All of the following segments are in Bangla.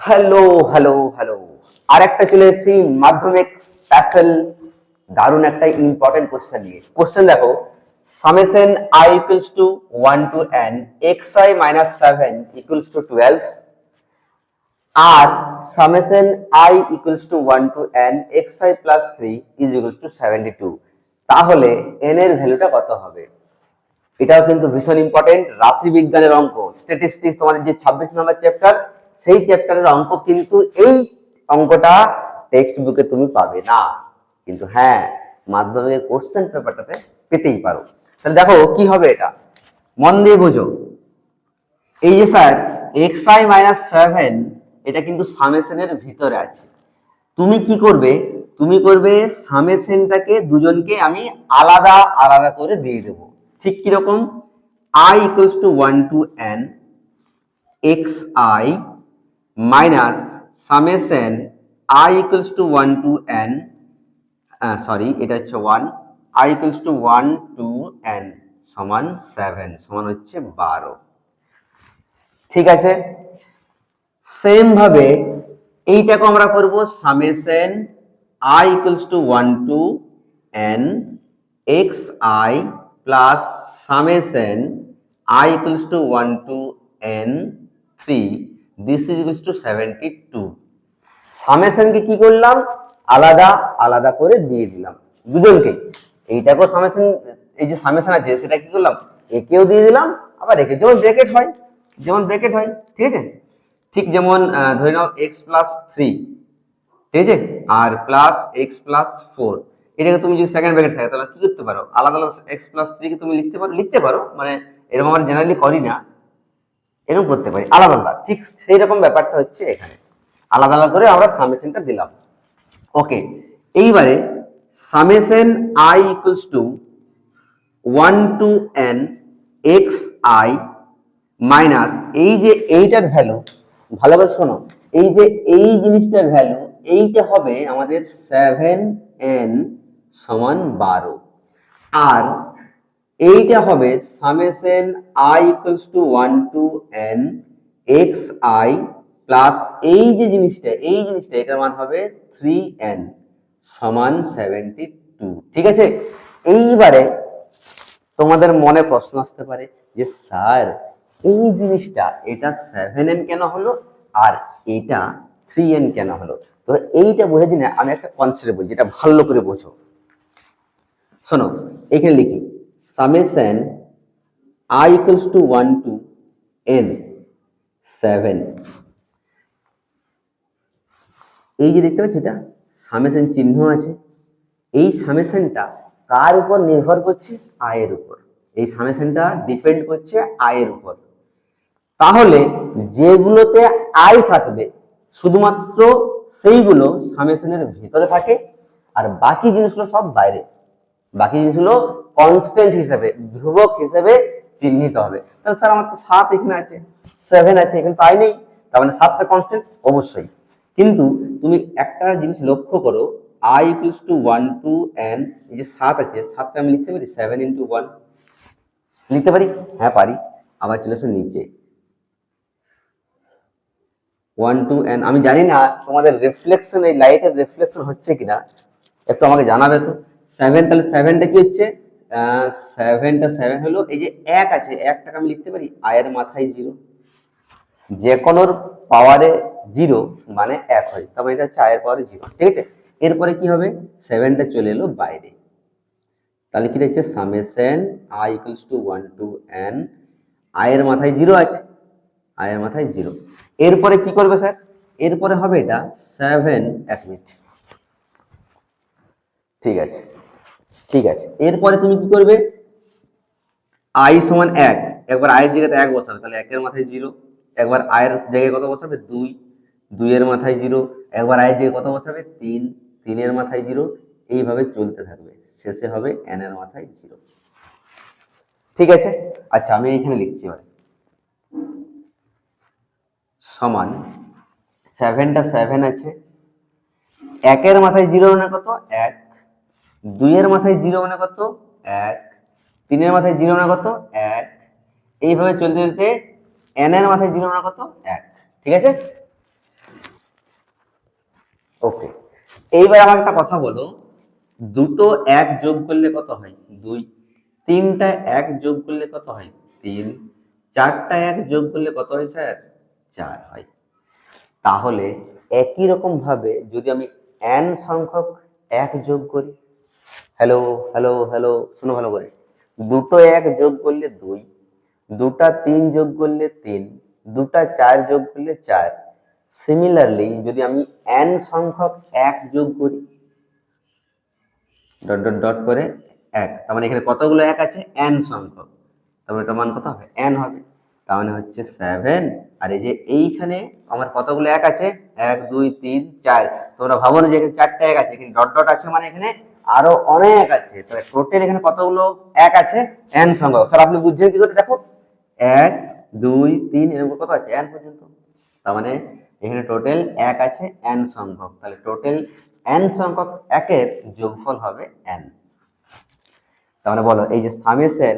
হ্যালো হ্যালো হ্যালো, আর একটা চলে এসেছি মাধ্যমিক স্পেশাল দারুণ একটা ইম্পর্টেন্ট কোশ্চেন নিয়ে। কোশ্চেন দেখো, summation I equals to 1 to n xi minus 7 equals to 12 আর summation I equals to 1 to n xi plus 3 is equals to 72। তাহলে n এর ভ্যালুটা কত হবে? এটাও কিন্তু ভীষণ ইম্পর্টেন্ট, রাশি বিজ্ঞানের অঙ্ক, স্ট্যাটিস্টিক্স, তোমাদের যে 26 নম্বর চ্যাপ্টার, সেই চ্যাপ্টারের অঙ্ক কিন্তু এই অঙ্কটা টেক্সট বুকে তুমি পাবে না, কিন্তু হ্যাঁ মাধ্যমিকের কোশ্চেন পেপারটাতে পেতেই পারো। তাহলে দেখো কি হবে, এটা মন দিয়ে বোঝো। এই যে স্যার xi মাইনাস 7 এটা কিন্তু সামেশনের ভিতরে আছে। তুমি কি করবে, তুমি করবে সামেশনটাকে দুজনকে আমি আলাদা আলাদা করে দিয়ে দেব। ঠিক কিরকম, i equals to 1 to n xi minus summation i equals to 1 to n, sorry এটা হচ্ছে 1, i equals to 1 to n সমান 7 সমান হচ্ছে 12। ঠিক আছে, সেম ভাবে এইটাকে আমরা করব summation i equals to 1 to n xi plus summation i equals to 1 to n 3 this is equals to 72। সামেশনকে কি করলাম, আলাদা আলাদা করে দিয়ে দিলাম দুজনকে। এইটাকেও সামেশন, এই যে সামেশন আছে সেটা কি করলাম, একেও দিয়ে দিলাম, আবার একে, যেমন ব্র্যাকেট হয়, যেমন ব্র্যাকেট হয়, ঠিক আছে। ঠিক যেমন ধরে নাও x প্লাস 3, ঠিক আছে, আর প্লাস x প্লাস 4, এটাকে তুমি যদি সেকেন্ড ব্র্যাকেট থাকে তাহলে কি করতে পারো, আলাদা আলাদা x প্লাস 3 কে তুমি লিখতে পারো, মানে এরকম আমরা জেনারেলি করি না, এরকম করতে পারি আলাদা আলাদা। ঠিক সেই রকম ব্যাপারটা হচ্ছে এখানে, আলাদা আলাদা করে আমরা সামেশনটা দিলাম। ওকে, এইবারে summation i equals to 1 to n xi minus, এই যে এইটার ভ্যালু, ভালোভাবে শোনো, এই যে এই জিনিসটার ভ্যালু এইটা হবে আমাদের 7n সমান 12, আর এইটা হবে summation i equals to 1 to n xi plus এই যে জিনিসটা, এই জিনিসটা এটার মান হবে 3n সমান 72। ঠিক আছে, এইবারে তোমাদের মনে প্রশ্ন আসতে পারে যে স্যার এই জিনিসটা এটা 7n কেন হলো আর এটা 3n কেন হলো? তো এইটা বোঝার জন্য আমি একটা কনসেপ্ট বলছি, এটা ভালো করে বোঝো। শোনো, এখানে লিখি summation i equals to 1 to n 7, এই যে দেখতে পাচ্ছ এটা সামেশন চিহ্ন আছে, এই সামেশনটা কার উপর নির্ভর করছে, আয়ের উপর। এই সামেশনটা ডিপেন্ড করছে আয়ের উপর। তাহলে যেগুলোতে আয় থাকবে শুধুমাত্র সেইগুলো সামেশনের ভিতরে থাকে, আর বাকি জিনিসগুলো সব বাইরে। বাকি জিনিসগুলো কনস্ট্যান্ট হিসেবে, ধ্রুবক হিসেবে চিহ্নিত হবে। তাহলে স্যার আমার তো 7 এখানে আছে, 7 আছে, এখানে তাই নেই, তার মানে 7টা কনস্ট্যান্ট অবশ্যই। কিন্তু তুমি একটা জিনিস লক্ষ্য করো, i equals to 1 to n, এই যে 7 আছে, 7টা আমি লিখতে পারি 7 ইন্টু 1, লিখতে পারি, হ্যাঁ পারি। আবার চলে আসো নিচে 1 টু n, আমি জানি না তোমাদের রিফ্লেকশন, এই লাইটের রিফ্লেকশন হচ্ছে কিনা, একটু আমাকে জানাবে তো। 7, তাহলে 7টা কি হচ্ছে, 7টা 7 হলো, এই যে 1 আছে, 1টাকে আমি লিখতে পারি আয়ের মাথায় 0, যে কোনোর পাওয়ারে 0 মানে 1 হয়, তারপরে এটা হচ্ছে আয়ের পাওয়ারে 0। ঠিক আছে, এরপরে কি হবে, 7টা চলে এলো বাইরে, তাহলে কি হচ্ছে summation i equals to 1 to n, আয়ের মাথায় 0 আছে, আয়ের মাথায় 0। এরপরে কি করবে স্যার, এরপরে হবে এটা 7, 1 মিনিট, ঠিক আছে, ঠিক আছে। এরপরে তুমি কি করবে, i সমান 1, একবার আয়ের জায়গাতে 1 বসাবে, তাহলে 1 এর মাথায় 0, একবার আয়ের জায়গায় কত বসাবে 2, 2 এর মাথায় 0, একবার আয়ের জায়গায় কত বসাবে 3, 3 এর মাথায় 0, এইভাবে চলতে থাকবে, শেষে হবে n এর মাথায় 0। ঠিক আছে, আচ্ছা আমি এইখানে লিখছি এবার সমান 7টা 7 আছে, 1 এর মাথায় 0 মানে কত 1, 2 এর মাথায় 0 মানে কত 1, 3 এর মাথায় 0 মানে কত 1, এইভাবে চলতে চলতে n এর মাথায় 0 মানে কত 1। ঠিক আছে, ওকে, এইবার আমার একটা কথা বলো, দুটো এক যোগ করলে কত হয়? 2। তিনটা এক যোগ করলে কত হয়? 3। চারটা এক যোগ করলে কত হয় স্যার? 4 হয়। তাহলে একই রকম ভাবে যদি আমি n সংখ্যক এক যোগ করি, হ্যালো হ্যালো হ্যালো, শুনো ভালো করে, দুটো এক যোগ করলে 2, দুটা 3 যোগ করলে 3, দুটা 4 যোগ করলে 4। সিমিলারলি যদি আমি n সংখ্যক এক যোগ করি, ডট ডট ডট করে 1, তার মানে এখানে কতগুলো এক আছে? n সংখ্যক, তাহলে এটা মান কত হবে? n হবে। তার মানে হচ্ছে 7। আর এই যে এইখানে আমার কতগুলো এক আছে? 1 2 3 4। তোমরা ভাবো না যে এখানে 4টা এক আছে, এখানে ডট ডট আছে মানে এখানে আরো অনেক আছে। তাহলে টোটাল এখানে কতগুলো এক আছে? n সংখ্যক। স্যার আপনি বুঝছেন কি করে? দেখো 1 2 3 এরকম কত আছে? n পর্যন্ত। তার মানে এখানে টোটাল এক আছে n সংখ্যক, তাহলে টোটাল n সংখ্যক একের যোগফল হবে n। তার মানে বলো, এই যে সামেশন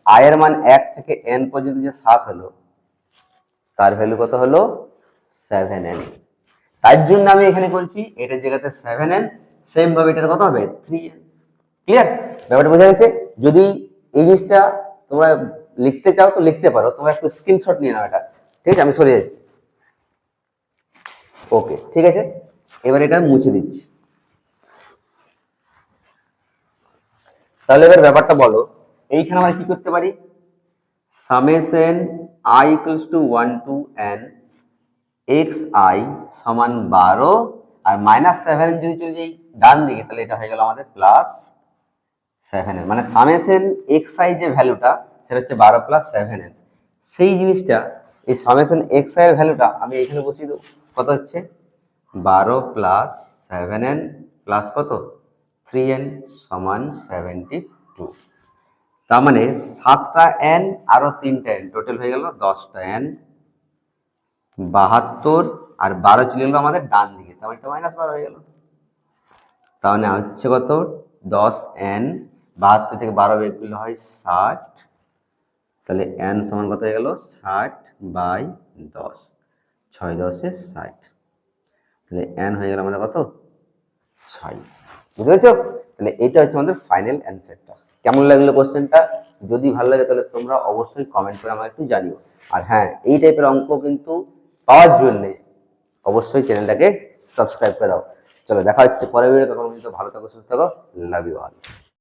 i এর মান 1 থেকে n পর্যন্ত যে 7 হলো, তার ভ্যালু কত হলো? 7n। তার জন্য আমি এখানে বলছি এটার জায়গাতে 7n, সেম ভাবে এটার কত হবে? 3n। ক্লিয়ার? ব্যাপারটা বোঝা গেছে? যদি এই জিনিসটা তোমরা লিখতে চাও তো লিখতে পারো, তোমরা একটু স্ক্রিনশট নিয়ে নাও এটা। ঠিক আছে, আমি সরে যাচ্ছি। ওকে, ঠিক আছে, এবার এটা মুছে দিচ্ছি। তাহলে এবার ব্যাপারটা বলো, এইখানে আমরা কি করতে পারি? Summation i equals to 1 to n xi সমান 12, আর -7 যদি চলে যাই ডান দিকে, তাহলে এটা হয়ে গেল আমাদের প্লাস 7n। মানে সামেশন xi যে ভ্যালুটা, সেটা হচ্ছে 12 প্লাস 7n। সেই জিনিসটা, এই সামেশন xi এর ভ্যালুটা আমি এখানে বসিয়ে দেবো। কত হচ্ছে? 12 প্লাস 7n প্লাস কত? 3n সমান 72। তার মানে 7টা n আরো 3টা n, টোটাল হয়ে গেল 10টা n। 72 আর 12 চলে গেল আমাদের ডান দিকে, তার মানে এটা -12 হয়ে গেল। তাহলে হচ্ছে কত? 10n, 72 থেকে 12 বিয়োগ করলে হয় 60। তাহলে n সমান কত হয়ে গেল? 60/10, 6 10 60। তাহলে n হয়ে গেল আমাদের কত? 6। বুঝতে পেরেছো? তাহলে এটা হচ্ছে আমাদের ফাইনাল অ্যান্সারটা। কেমন লাগলো কোশ্চেনটা? যদি ভালো লাগে তাহলে তোমরা অবশ্যই কমেন্ট করে আমাকে একটু জানিও। আর হ্যাঁ, এই টাইপের অঙ্ক কিন্তু পাওয়ার জন্য অবশ্যই চ্যানেলটাকে সাবস্ক্রাইব করে দাও। চলো দেখা হচ্ছে পরের ভিডিও। তখন পর্যন্ত ভালো থাকো, সুস্থ থাকো। Love you all.